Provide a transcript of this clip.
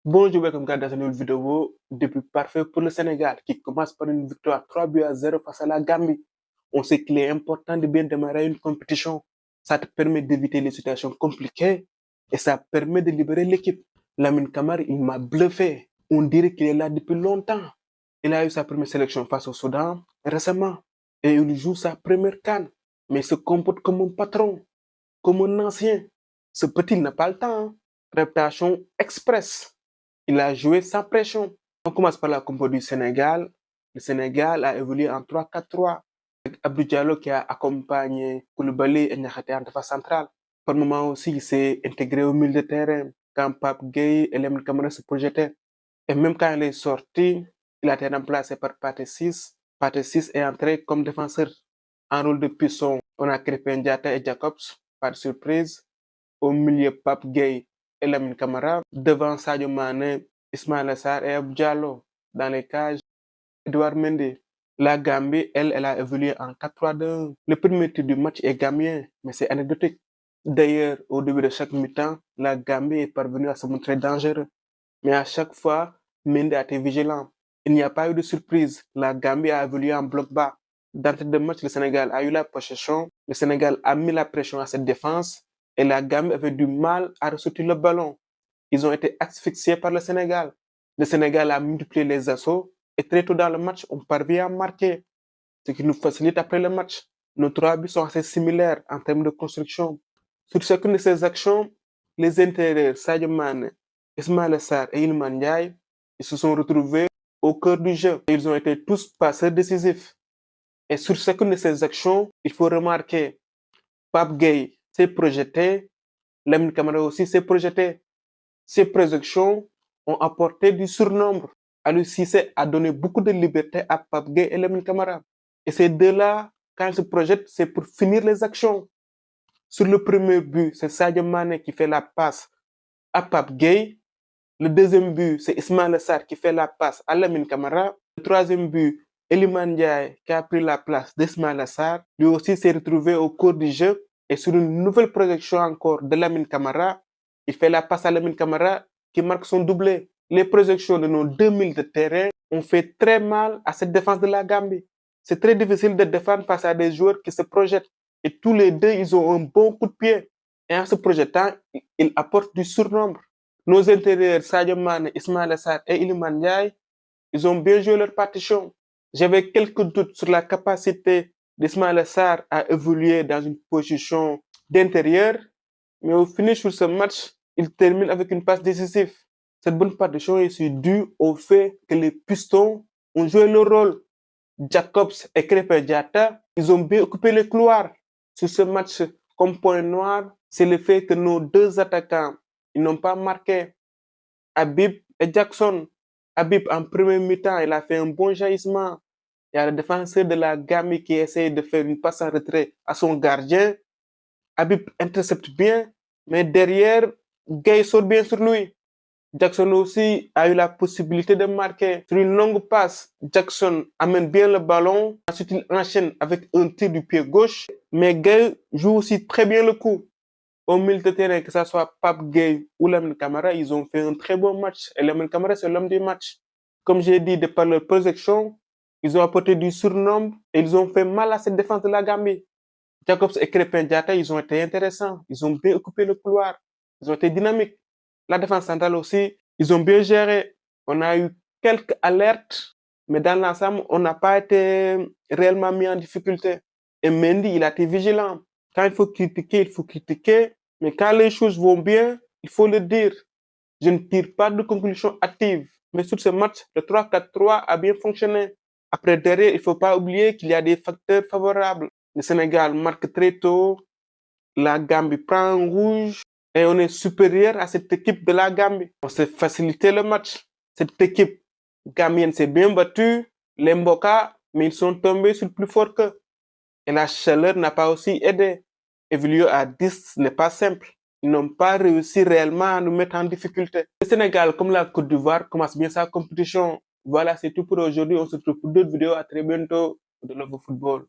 Bonjour, welcome dans une nouvelle vidéo. Début parfait pour le Sénégal qui commence par une victoire 3-0 face à la Gambie. On sait qu'il est important de bien démarrer une compétition. Ça te permet d'éviter les situations compliquées et ça permet de libérer l'équipe. Lamine Camara, il m'a bluffé. On dirait qu'il est là depuis longtemps. Il a eu sa première sélection face au Soudan récemment et il joue sa première CAN. Mais il se comporte comme un patron, comme un ancien. Ce petit n'a pas le temps, hein. Réputation express. Il a joué sans pression. On commence par la compo du Sénégal. Le Sénégal a évolué en 3-4-3 avec Abdou Diallo qui a accompagné Koulibaly et Niakhaté en défense centrale. Par moment aussi, il s'est intégré au milieu de terrain quand Pape Gueye et Lamine Camara se projetaient. Et même quand il est sorti, il a été remplacé par Pathé Ciss. Pathé Ciss est entré comme défenseur en rôle de piston. On a Krépin Diatta et Jacobs, par surprise. Au milieu, Pape Gueye et Lamine Camara. Devant Sadio Mané, Ismaïla Sarr et Abdou Diallo. Dans les cages, Edouard Mendy. La Gambie, elle a évolué en 4-3-2. Le premier tir du match est gambien, mais c'est anecdotique. D'ailleurs, au début de chaque mi-temps, la Gambie est parvenue à se montrer dangereux. Mais à chaque fois, Mendy a été vigilant. Il n'y a pas eu de surprise. La Gambie a évolué en bloc bas. D'entrée de match, le Sénégal a eu la possession. Le Sénégal a mis la pression à cette défense et la Gambie avait du mal à ressortir le ballon. Ils ont été asphyxiés par le Sénégal. Le Sénégal a multiplié les assauts et très tôt dans le match, on parvient à marquer, ce qui nous facilite après le match. Nos trois buts sont assez similaires en termes de construction. Sur chacune de ces actions, les intérieurs Sadio Mané, Ismaïla Sarr et Iliman Ndiaye, ils se sont retrouvés au cœur du jeu. Ils ont été tous passeurs décisifs. Et sur chacune de ces actions, il faut remarquer Pape Gueye s'est projeté, Lamine Camara aussi s'est projeté. Ces projections ont apporté du surnombre. Aliou Cissé a donné beaucoup de liberté à Pape Gueye et Lamine Camara. Et ces deux-là, quand ils se projettent, c'est pour finir les actions. Sur le premier but, c'est Sadio Mané qui fait la passe à Pape Gueye. Le deuxième but, c'est Ismaïla Sarr qui fait la passe à Lamine Camara. Le troisième but, Iliman Ndiaye qui a pris la place d'Ismaïla Sarr. Lui aussi s'est retrouvé au cours du jeu. Et sur une nouvelle projection encore de Lamine Camara, il fait la passe à Lamine Camara qui marque son doublé. Les projections de nos 2000 de terrain ont fait très mal à cette défense de la Gambie. C'est très difficile de défendre face à des joueurs qui se projettent. Et tous les deux, ils ont un bon coup de pied. Et en se projetant, ils apportent du surnombre. Nos intérieurs, Sadio Mané, Ismaïla Sarr et Iliman Ndiaye, ils ont bien joué leur partition. J'avais quelques doutes sur la capacité d'Ismaïla Sarr à évoluer dans une position d'intérieur, mais au finish sur ce match, il termine avec une passe décisive. Cette bonne partition est due au fait que les pistons ont joué leur rôle. Jacobs et Krépin Diatta, ils ont bien occupé les couloirs. Sur ce match, comme point noir, c'est le fait que nos deux attaquants, ils n'ont pas marqué. Habib et Jackson. Habib, en premier mi-temps, il a fait un bon jaillissement. Il y a le défenseur de la Gambie qui essaye de faire une passe en retrait à son gardien. Habib intercepte bien, mais derrière, Gueye sort bien sur lui. Jackson aussi a eu la possibilité de marquer. Sur une longue passe, Jackson amène bien le ballon. Ensuite, il enchaîne avec un tir du pied gauche. Mais Gueye joue aussi très bien le coup. Au milieu de terrain, que ce soit Pape Gueye ou Lamine Camara, ils ont fait un très bon match. Et Lamine Camara, c'est l'homme du match. Comme j'ai dit, de par leur projection, ils ont apporté du surnombre et ils ont fait mal à cette défense de la Gambie. Jacobs et Krépin Diatta, ils ont été intéressants. Ils ont bien occupé le couloir. Ils ont été dynamiques. La défense centrale aussi, ils ont bien géré. On a eu quelques alertes, mais dans l'ensemble, on n'a pas été réellement mis en difficulté. Et Mendy, il a été vigilant. Quand il faut critiquer, mais quand les choses vont bien, il faut le dire. Je ne tire pas de conclusion active. Mais sur ce match, le 3-4-3 a bien fonctionné. Après, derrière, il ne faut pas oublier qu'il y a des facteurs favorables. Le Sénégal marque très tôt, la Gambie prend un rouge et on est supérieur à cette équipe de la Gambie. On s'est facilité le match. Cette équipe gambienne s'est bien battue, les Mboka, mais ils sont tombés sur le plus fort qu'eux. Et la chaleur n'a pas aussi aidé. Évoluer à 10 n'est pas simple. Ils n'ont pas réussi réellement à nous mettre en difficulté. Le Sénégal, comme la Côte d'Ivoire, commence bien sa compétition. Voilà, c'est tout pour aujourd'hui. On se retrouve pour d'autres vidéos. À très bientôt de Love Football.